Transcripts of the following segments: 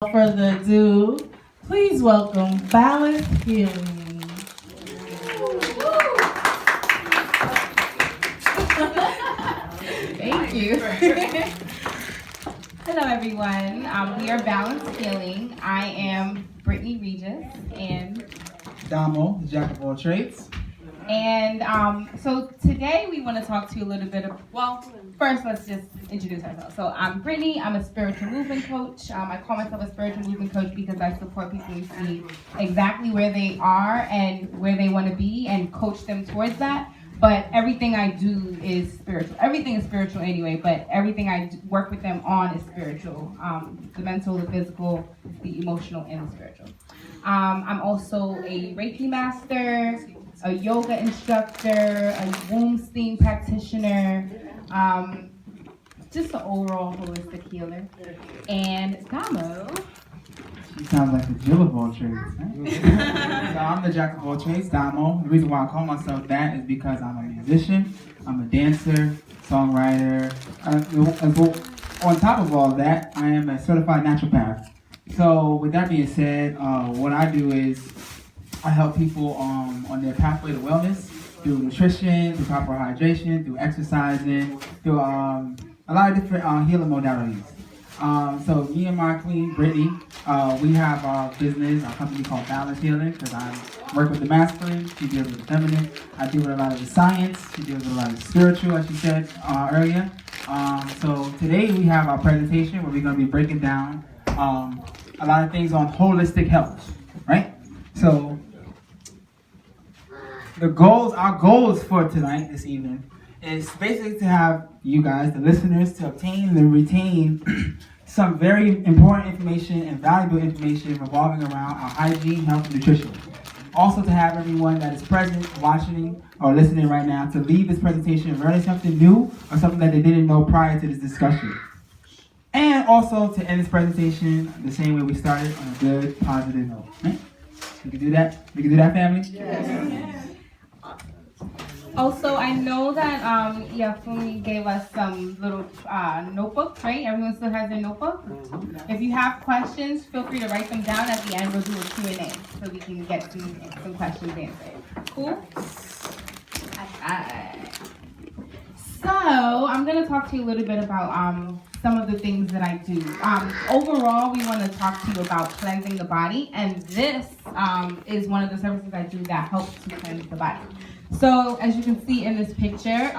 Without further ado, please welcome Balance Healing. Thank you. Hello, everyone. We are Balance Healing. I am Brittany Regis, and Damo, the jack of all trades. So today we want to talk to you a little bit of, first let's just introduce ourselves. So I'm Brittany, I'm a spiritual movement coach. I call myself a spiritual movement coach because I support people to see exactly where they are and where they want to be and coach them towards that. But everything I do is spiritual. Everything is spiritual anyway, but everything I work with them on is spiritual. The mental, the physical, the emotional, and the spiritual. I'm also a Reiki master, a yoga instructor, a womb steam practitioner, just an overall holistic healer. And Damo. She sounds like the Jill of all trades. Right? So I'm the jack of all trades, Damo. The reason why I call myself that is because I'm a musician, I'm a dancer, songwriter. On top of all that, I am a certified naturopath. So with that being said, what I do is I help people on their pathway to wellness through nutrition, through proper hydration, through exercising, through a lot of different healing modalities. So me and my queen, Brittany, we have our business, our company called Balance Healing, because I work with the masculine, she deals with the feminine. I deal with a lot of the science, she deals with a lot of the spiritual, as she said earlier. So today we have our presentation where we're going to be breaking down a lot of things on holistic health, right? So our goals for tonight, this evening, is basically to have you guys, the listeners, to obtain and retain some very important information and valuable information revolving around our hygiene, health, and nutrition. Also to have everyone that is present, watching, or listening right now to leave this presentation learning something new or something that they didn't know prior to this discussion. And also to end this presentation the same way we started, on a good, positive note. Right? We can do that? We can do that, family? Yes. Also, I know that Yafumi gave us some little notebooks, right? Everyone still has their notebook? If you have questions, feel free to write them down. At the end, we'll do a Q&A so we can get some questions answered. Cool? So, I'm going to talk to you a little bit about some of the things that I do. Overall, we want to talk to you about cleansing the body, and this is one of the services I do that helps to cleanse the body. So, as you can see in this picture,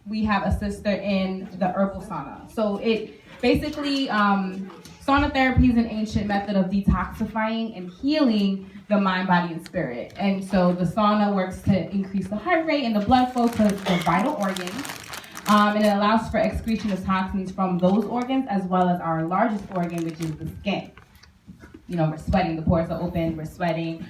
we have a sister in the herbal sauna. So, it basically, sauna therapy is an ancient method of detoxifying and healing the mind, body, and spirit. And so, the sauna works to increase the heart rate and the blood flow to the vital organs. And it allows for excretion of toxins from those organs as well as our largest organ, which is the skin. You know, we're sweating, the pores are open, we're sweating.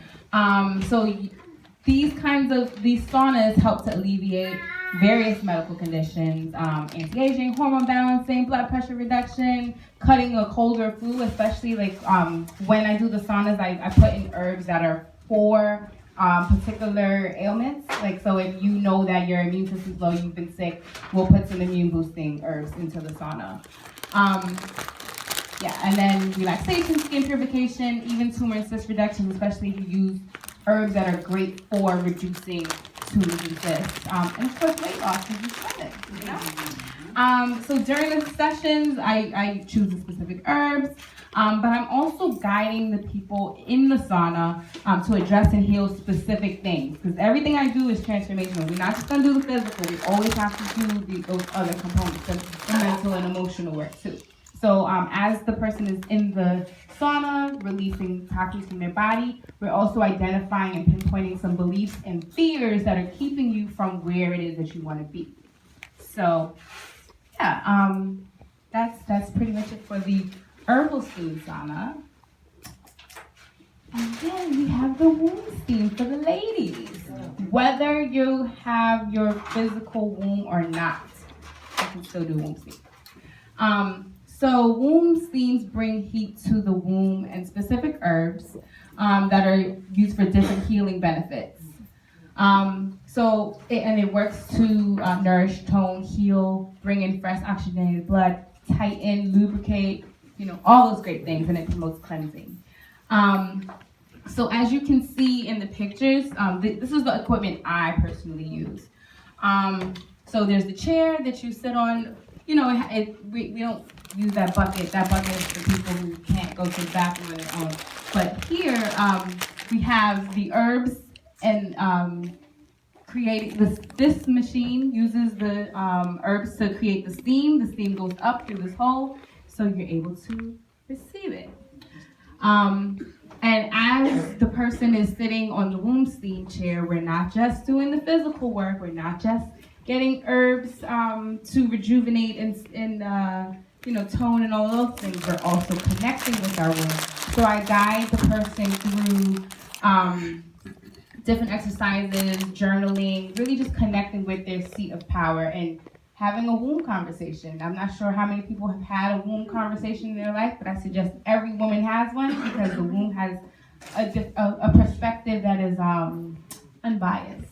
These saunas help to alleviate various medical conditions, anti-aging, hormone balancing, blood pressure reduction, cutting a cold or flu, especially when I do the saunas, I put in herbs that are for particular ailments. So if you know that your immune system's low, you've been sick, we'll put some immune boosting herbs into the sauna. And then relaxation, skin purification, even tumor and cyst reduction, especially if you use herbs that are great for reducing tumors and cysts. And of course, weight loss, because you said it, you know? So during the sessions, I choose the specific herbs, but I'm also guiding the people in the sauna to address and heal specific things, because everything I do is transformational. We're not just going to do the physical, we always have to do those other components, the mental and emotional work too. So as the person is in the sauna, releasing toxins from their body, we're also identifying and pinpointing some beliefs and fears that are keeping you from where it is that you want to be. So, that's pretty much it for the herbal steam sauna. And then we have the womb steam for the ladies. Whether you have your physical womb or not, you can still do womb steam. So womb steams bring heat to the womb and specific herbs that are used for different healing benefits. It works to nourish, tone, heal, bring in fresh oxygenated blood, tighten, lubricate, all those great things, and it promotes cleansing. So as you can see in the pictures, this is the equipment I personally use. So there's the chair that you sit on. We don't use that bucket. That bucket is for people who can't go to the bathroom on their own. But here we have the herbs, and creating this machine uses the herbs to create the steam. The steam goes up through this hole, so you're able to receive it. And as the person is sitting on the womb steam chair, we're not just doing the physical work. We're not just getting herbs to rejuvenate and tone and all those things. We're also connecting with our womb. So I guide the person through different exercises, journaling, really just connecting with their seat of power and having a womb conversation. I'm not sure how many people have had a womb conversation in their life, but I suggest every woman has one, because the womb has a perspective that is unbiased.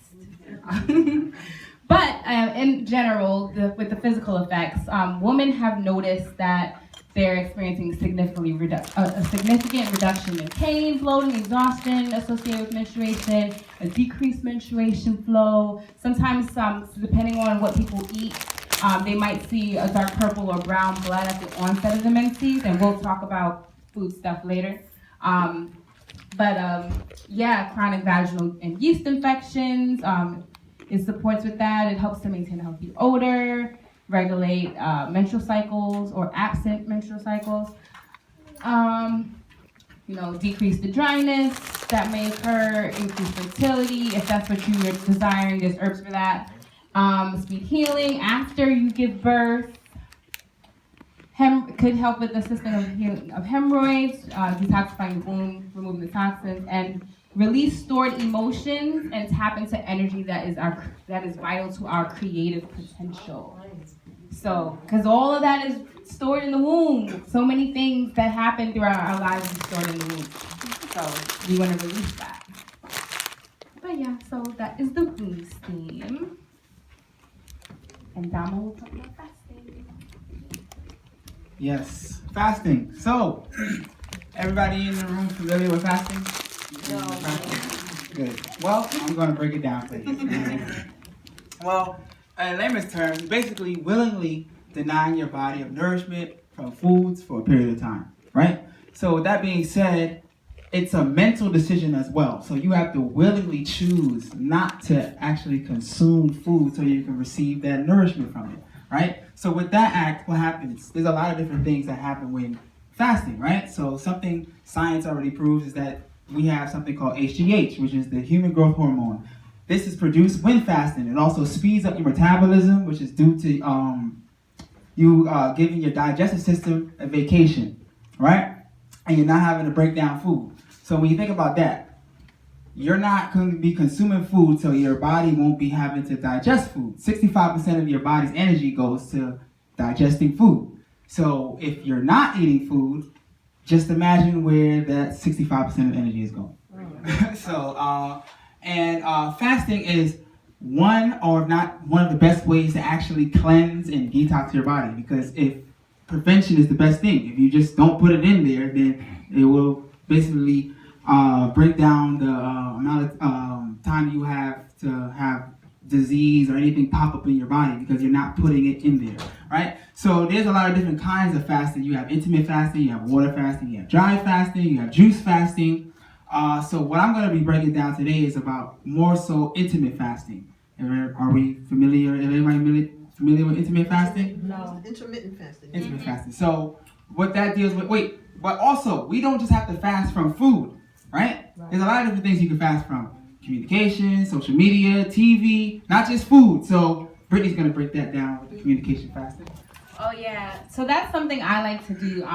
But in general, with the physical effects, women have noticed that they're experiencing a significant reduction in pain, bloating, exhaustion associated with menstruation, a decreased menstruation flow. Sometimes, depending on what people eat, they might see a dark purple or brown blood at the onset of the menses, and we'll talk about food stuff later. Chronic vaginal and yeast infections, it supports with that. It helps to maintain a healthy odor, regulate menstrual cycles or absent menstrual cycles, decrease the dryness that may occur, increase fertility if that's what you are desiring. There's herbs for that. Speed healing after you give birth. Could help with the system of healing of hemorrhoids, detoxifying the womb, removing the toxins, and release stored emotions and tap into energy that is vital to our creative potential. So, because all of that is stored in the womb. So many things that happen throughout our lives are stored in the womb. So we want to release that. But yeah, so that is the womb steam. And Damo will talk about fasting. Yes, fasting. So, everybody in the room familiar with fasting? No. Good. Well, I'm going to break it down for you. Well, in layman's terms, basically willingly denying your body of nourishment from foods for a period of time, right? So with that being said, it's a mental decision as well. So you have to willingly choose not to actually consume food so you can receive that nourishment from it, right? So with that act, what happens? There's a lot of different things that happen when fasting, right? So something science already proves is that we have something called HGH, which is the human growth hormone. This is produced when fasting. It also speeds up your metabolism, which is due to you giving your digestive system a vacation, right? And you're not having to break down food. So when you think about that, you're not going to be consuming food, so your body won't be having to digest food. 65% of your body's energy goes to digesting food. So if you're not eating food, just imagine where that 65% of energy is going. Fasting is one of the best ways to actually cleanse and detox your body, because if prevention is the best thing, if you just don't put it in there, then it will basically break down the amount of time you have to have disease or anything pop up in your body because you're not putting it in there, right? So there's a lot of different kinds of fasting. You have intermittent fasting, you have water fasting, you have dry fasting, you have juice fasting. So what I'm going to be breaking down today is about more so intermittent fasting. Are we familiar? Is everybody familiar with intermittent fasting? No. Intermittent fasting. Intermittent fasting. So what that deals with, but also we don't just have to fast from food, right? There's a lot of different things you can fast from. Communication, social media, TV, not just food. So Brittany's going to break that down with the communication fasting. Oh yeah, so that's something I like to do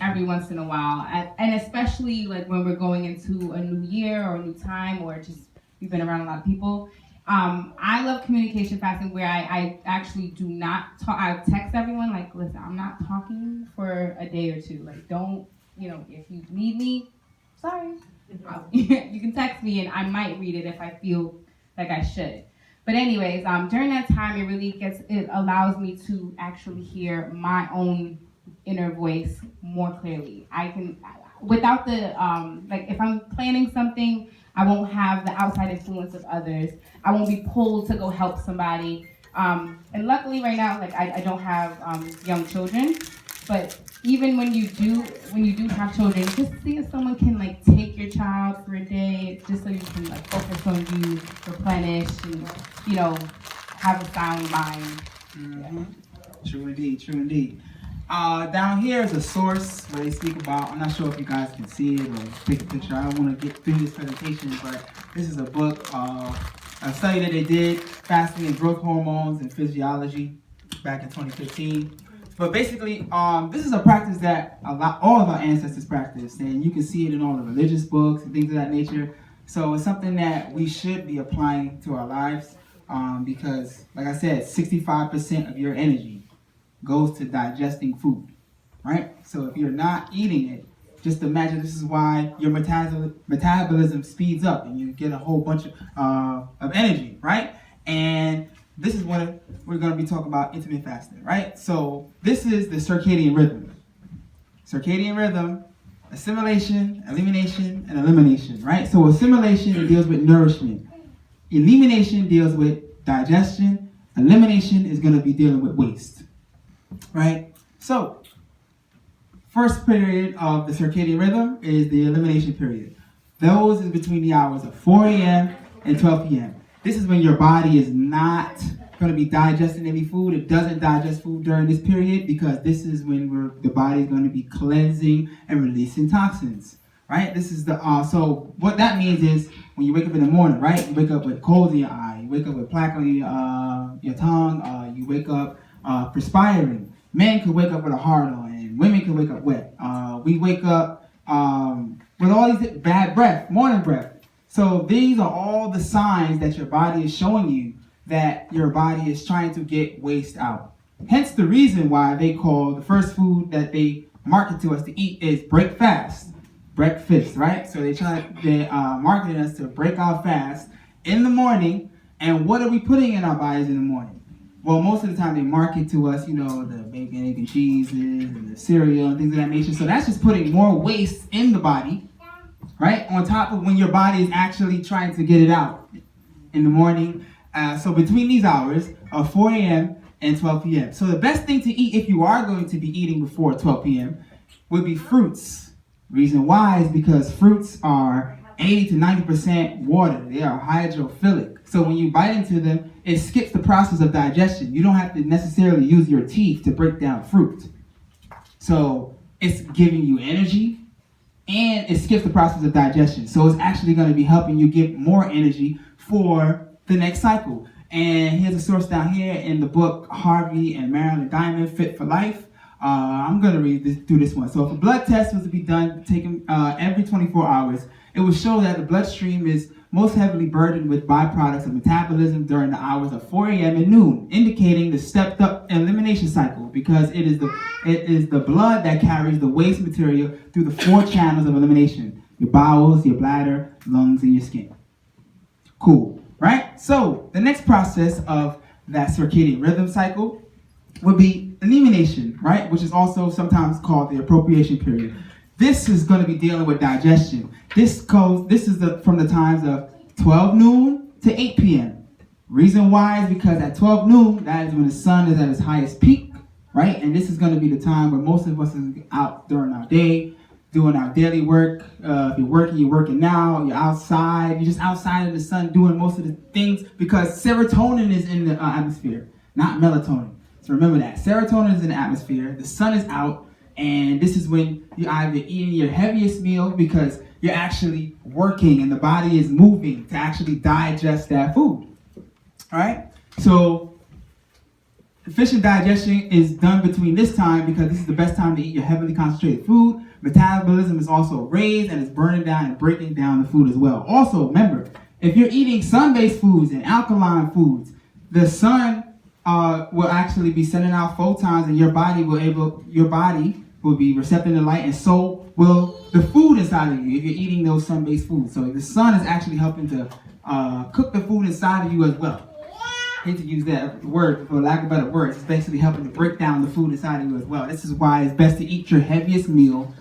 every once in a while, and especially like when we're going into a new year or a new time, or just we've been around a lot of people. I love communication fasting, where I actually do not talk. I text everyone like, listen, I'm not talking for a day or two. Like, don't, if you need me, sorry. You can text me and I might read it if I feel like I should. But anyways, during that time, it allows me to actually hear my own inner voice more clearly. I can, without the, like if I'm planning something, I won't have the outside influence of others. I won't be pulled to go help somebody. And luckily right now, like I don't have young children, but even when you do have children, just see if someone can like take your child for a day, just so you can like focus on you, replenish, and have a sound mind. Mm-hmm. True indeed, true indeed. Down here is a source where they speak about, I'm not sure if you guys can see it or take a picture. I don't want to get through this presentation, but this is a book, a study that they did, fasting and growth hormones and physiology back in 2015. But basically, this is a practice that all of our ancestors practiced, and you can see it in all the religious books and things of that nature. So it's something that we should be applying to our lives, because, like I said, 65% of your energy goes to digesting food, right? So if you're not eating it, just imagine this is why your metabolism speeds up and you get a whole bunch of energy, right? And this is what we're going to be talking about, intermittent fasting, right? So this is the circadian rhythm. Circadian rhythm, assimilation, elimination, and elimination, right? So assimilation, it deals with nourishment. Elimination deals with digestion. Elimination is going to be dealing with waste, right? So first period of the circadian rhythm is the elimination period. Those is between the hours of 4 a.m. and 12 p.m. This is when your body is not going to be digesting any food. It doesn't digest food during this period because this is when the body is going to be cleansing and releasing toxins, right? This is the so what that means is when you wake up in the morning, right? You wake up with coals in your eye. You wake up with plaque on your tongue. You wake up perspiring. Men could wake up with a hard on, and women can wake up wet. We wake up with all these bad breath, morning breath. So these are all the signs that your body is showing you that your body is trying to get waste out. Hence the reason why they call the first food that they market to us to eat is breakfast, right? So they're marketing us to break our fast in the morning. And what are we putting in our bodies in the morning? Well, most of the time they market to us, the bacon, egg, and cheeses and the cereal and things of that nature. So that's just putting more waste in the body, right? On top of when your body is actually trying to get it out in the morning. So between these hours of 4 a.m. and 12 p.m. So the best thing to eat if you are going to be eating before 12 p.m. would be fruits. Reason why is because fruits are 80 to 90% water. They are hydrophilic. So when you bite into them, it skips the process of digestion. You don't have to necessarily use your teeth to break down fruit. So it's giving you energy and it skips the process of digestion. So it's actually going to be helping you get more energy for the next cycle. And here's a source down here in the book, Harvey and Marilyn Diamond, Fit for Life. I'm going to read through this one. So if a blood test was to be done, taken every 24 hours, it would show that the bloodstream is most heavily burdened with byproducts of metabolism during the hours of 4 a.m. and noon, indicating the stepped up elimination cycle because it is the blood that carries the waste material through the 4 channels of elimination: your bowels, your bladder, lungs, and your skin. Cool, right? So the next process of that circadian rhythm cycle would be elimination, right? Which is also sometimes called the appropriation period. This is going to be dealing with digestion. This is from the times of 12 noon to 8 p.m. Reason why is because at 12 noon, that is when the sun is at its highest peak, right? And this is going to be the time where most of us is out during our day, doing our daily work. If you're working now, you're outside, you're just outside of the sun doing most of the things because serotonin is in the atmosphere, not melatonin. So remember that. Serotonin is in the atmosphere, the sun is out, and this is when you're either eating your heaviest meal because you're actually working and the body is moving to actually digest that food. All right? So efficient digestion is done between this time because this is the best time to eat your heavily concentrated food. Metabolism is also raised and it's burning down and breaking down the food as well. Also, remember, if you're eating sun-based foods and alkaline foods, the sun will actually be sending out photons and your body will be recepting the light, and so will the food inside of you if you're eating those sun-based foods. So the sun is actually helping to cook the food inside of you as well. hate to use that word for lack of better words, it's basically helping to break down the food inside of you as well. This is why it's best to eat your heaviest meal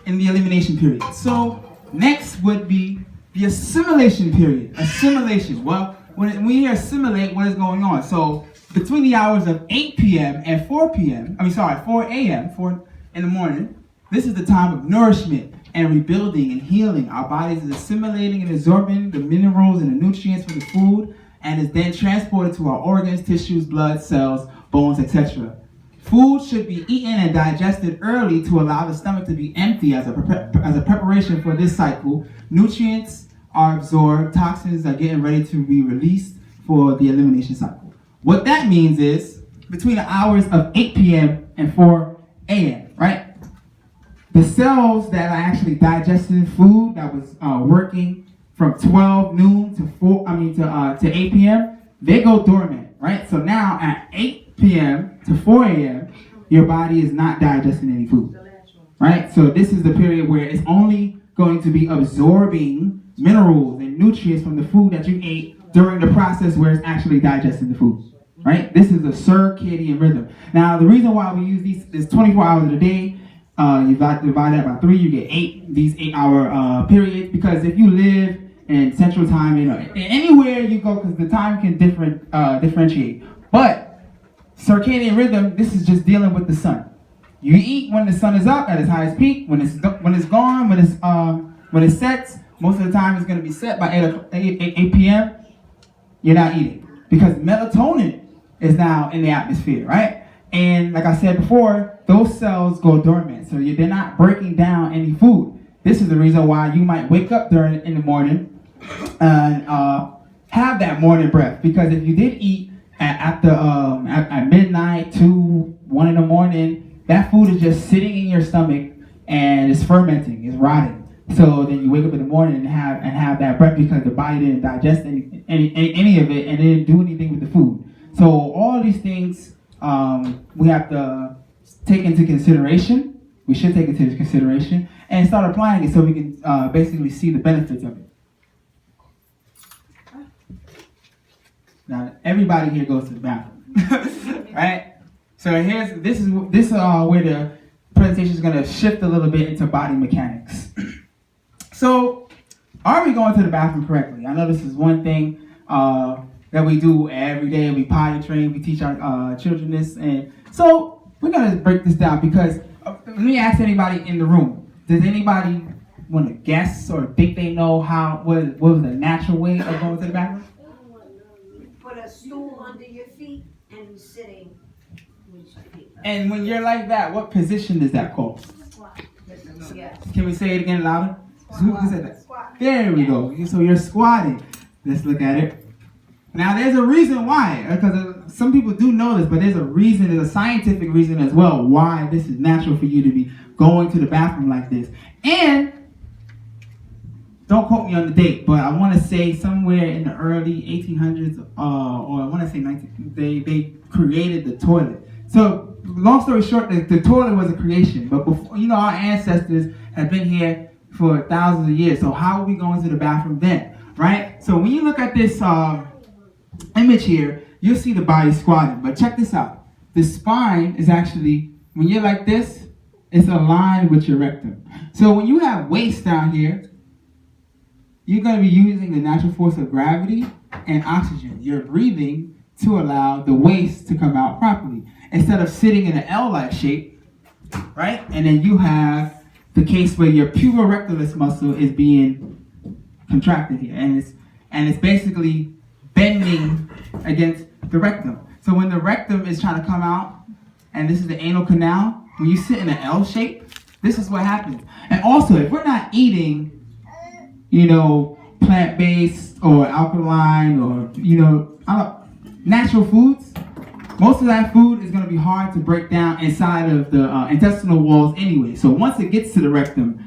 in the elimination period. So next would be the assimilation period. Assimilation. Well, when we assimilate, what is going on? So between the hours of 8 p.m. and 4 a.m., in the morning, this is the time of nourishment and rebuilding and healing. Our bodies is assimilating and absorbing the minerals and the nutrients from the food, and is then transported to our organs, tissues, blood, cells, bones, etc. Food should be eaten and digested early to allow the stomach to be empty as a preparation for this cycle. Nutrients are absorbed, toxins are getting ready to be released for the elimination cycle. What that means is between the hours of 8 p.m. and 4 a.m., right? The cells that are actually digesting food that was working from 12 noon to 8 p.m., they go dormant, right? So now at 8 p.m. to 4 a.m., your body is not digesting any food, right? So this is the period where it's only going to be absorbing minerals and nutrients from the food that you ate during the process where it's actually digesting the food, right? This is a circadian rhythm. Now, the reason why we use these 24 hours of the day, you divide that by 3, you get these 8-hour periods, because if you live in Central Time, anywhere you go, because the time can differentiate. But circadian rhythm, this is just dealing with the sun. You eat when the sun is up at its highest peak. When it's gone, when it sets, most of the time it's going to be set by 8 p.m. You're not eating because melatonin is now in the atmosphere, right? And like I said before, those cells go dormant, so they're not breaking down any food. This is the reason why you might wake up in the morning and have that morning breath, because if you did eat at midnight, 2, 1 in the morning, that food is just sitting in your stomach and it's fermenting, it's rotting. So then you wake up in the morning and have that breath because the body didn't digest any of it and it didn't do anything with the food. So all these things we have to take into consideration. We should take into consideration and start applying it so we can basically see the benefits of it. Now everybody here goes to the bathroom, right? So this is where the presentation is going to shift a little bit into body mechanics. So, are we going to the bathroom correctly? I know this is one thing that we do every day. We potty train, we teach our children this, and so we're going to break this down because let me ask anybody in the room. Does anybody want to guess or think they know what was the natural way of going to the bathroom? Put a stool under your feet and you're sitting with your feet up. And when you're like that, what position is that called? Squat. Yes. Can we say it again louder? Who said that? Squat. There we go. So you're squatting. Let's look at it. Now there's a reason why, because some people do know this, but there's a scientific reason as well why this is natural for you to be going to the bathroom like this. And don't quote me on the date, but I want to say somewhere in the early 1800s, or I want to say 19, they created the toilet. So long story short, the toilet was a creation, but before, our ancestors have been here for thousands of years. So how are we going to the bathroom then, right? So when you look at this image here, you'll see the body squatting. But check this out. The spine is actually, when you're like this, it's aligned with your rectum. So when you have waist down here, you're going to be using the natural force of gravity and oxygen. You're breathing to allow the waist to come out properly. Instead of sitting in an L-like shape, right? And then you have the case where your puborectalis muscle is being contracted here, and it's basically bending against the rectum. So when the rectum is trying to come out, and this is the anal canal, when you sit in an L shape, this is what happens. And also, if we're not eating, plant-based or alkaline or natural foods, most of that food is going to be hard to break down inside of the intestinal walls anyway. So once it gets to the rectum,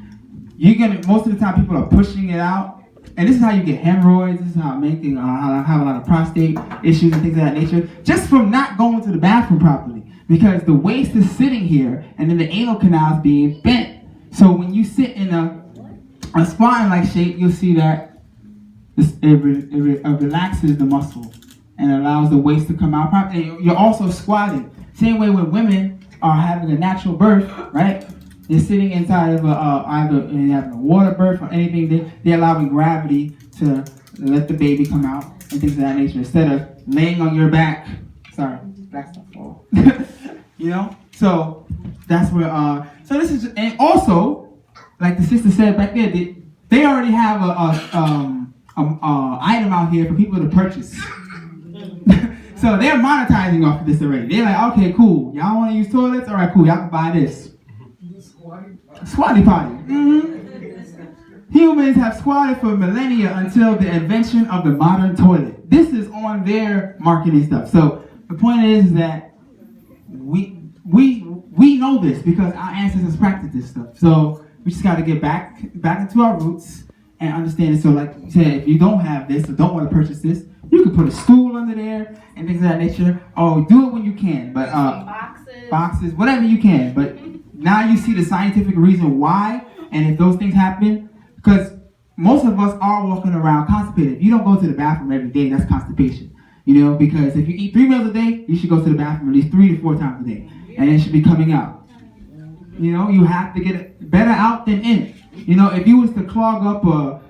most of the time people are pushing it out. And this is how you get hemorrhoids. This is how have a lot of prostate issues and things of that nature. Just from not going to the bathroom properly. Because the waist is sitting here and then the anal canal is being bent. So when you sit in a squatting-like shape, you'll see that it relaxes the muscle. and allows the waste to come out properly. And you're also squatting. Same way when women are having a natural birth, right? They're sitting inside of either having a water birth or anything. They're allowing gravity to let the baby come out and things of that nature instead of laying on your back. Sorry, back stuff fall. You know? So that's where. So this is, and also, like the sister said back there, they already have a item out here for people to purchase. So they're monetizing off of this already. They're like, okay, cool. Y'all want to use toilets? All right, cool. Y'all can buy this. Squatty potty. Mm-hmm. Humans have squatted for millennia until the invention of the modern toilet. This is on their marketing stuff. So the point is that we know this because our ancestors practiced this stuff. So we just got to get back into our roots and understand it. So like you said, if you don't have this or don't want to purchase this, you can put a stool under there and things of that nature. Oh, do it when you can. But boxes, whatever you can. But now you see the scientific reason why, and if those things happen, because most of us are walking around constipated. If you don't go to the bathroom every day, that's constipation. You know, because if you eat 3 meals a day, you should go to the bathroom at least 3 to 4 times a day, and it should be coming out. You know, you have to get it better out than in. You know, if you was to clog up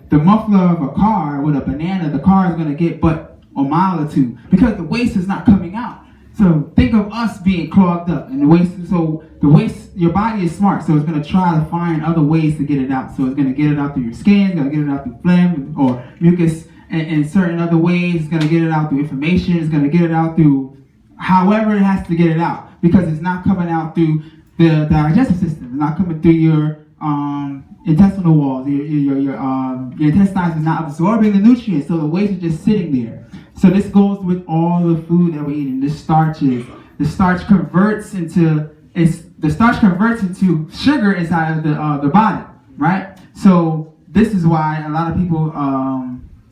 the muffler of a car with a banana, the car is gonna get but a mile or two because the waste is not coming out. So think of us being clogged up and the waste, your body is smart, so it's going to try to find other ways to get it out. So it's going to get it out through your skin, it's going to get it out through phlegm or mucus and certain other ways. It's going to get it out through inflammation, it's going to get it out through however it has to get it out because it's not coming out through the digestive system. It's not coming through your intestinal walls. Your intestines is not absorbing the nutrients, so the waste is just sitting there. So this goes with all the food that we're eating. The starch converts into sugar inside of the body, right? So this is why a lot of people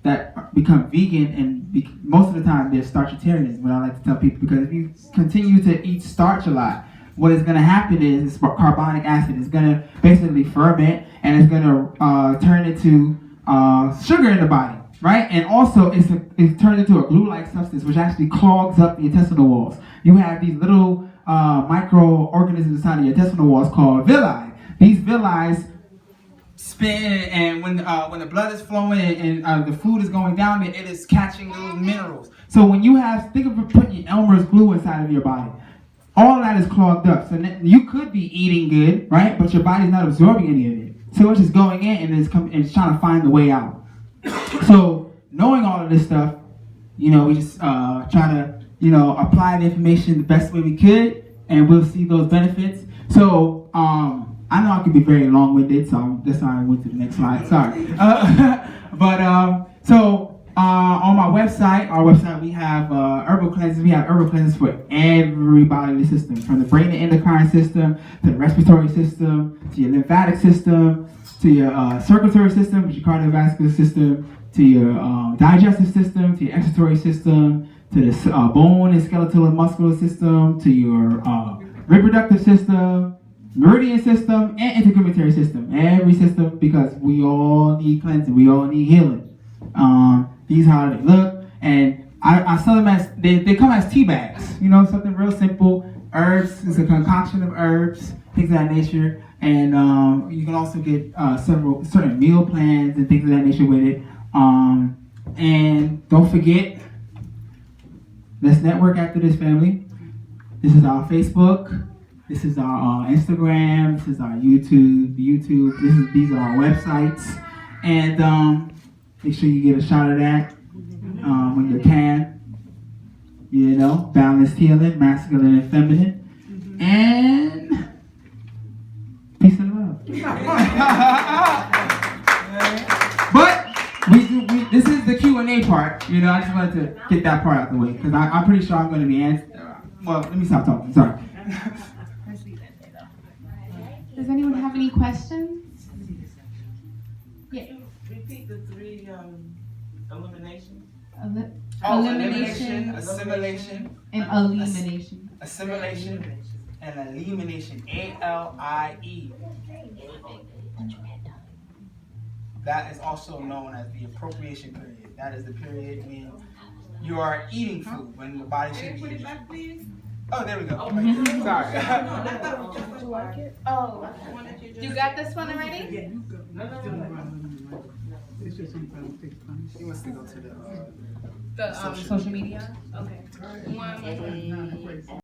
that become vegan and most of the time they're starchitarians. What I like to tell people, because if you continue to eat starch a lot, what is going to happen is carbonic acid is going to basically ferment and it's going to turn into sugar in the body. Right? And also, it's turned into a glue-like substance, which actually clogs up the intestinal walls. You have these little microorganisms inside of your intestinal walls called villi. These villi spin, and when the blood is flowing and the food is going down there, it is catching those minerals. So when you think of putting Elmer's glue inside of your body, all that is clogged up. So you could be eating good, right? But your body's not absorbing any of it. So it's just going in and it's trying to find the way out. So knowing all of this stuff, you know, we just try to, you know, apply the information the best way we could, and we'll see those benefits. So I know I can be very long-winded, so that's why I went to the next slide. Sorry. So on our website, we have herbal cleanses. We have herbal cleanses for every bodily system, from the brain and endocrine system to the respiratory system to your lymphatic system, to your circulatory system, which is your cardiovascular system, to your digestive system, to your excretory system, to the bone and skeletal and muscular system, to your reproductive system, meridian system, and integumentary system. Every system, because we all need cleansing, we all need healing. These are how they look, and I sell them as, they come as tea bags, you know, something real simple. Herbs, it's a concoction of herbs, things of that nature. And you can also get certain meal plans and things of that nature with it. And don't forget, let's network after this, family. This is our Facebook. This is our Instagram. This is our YouTube. These are our websites. And make sure you get a shot of that when you can. You know, balanced healing, masculine and feminine. And peace and love. But this is the Q&A part. You know, I just wanted to get that part out of the way because I'm pretty sure I'm going to be answering. Well, let me stop talking. Sorry. Does anyone have any questions? Yeah. Repeat the 3 eliminations. Elimination, assimilation, and elimination. Assimilation and elimination. ALIE. That is also known as the appropriation period. That is the period when you are eating food when your body should be eating food. Oh, there we go. Sorry. You got this one already? He wants to go to the The social media? Okay. One.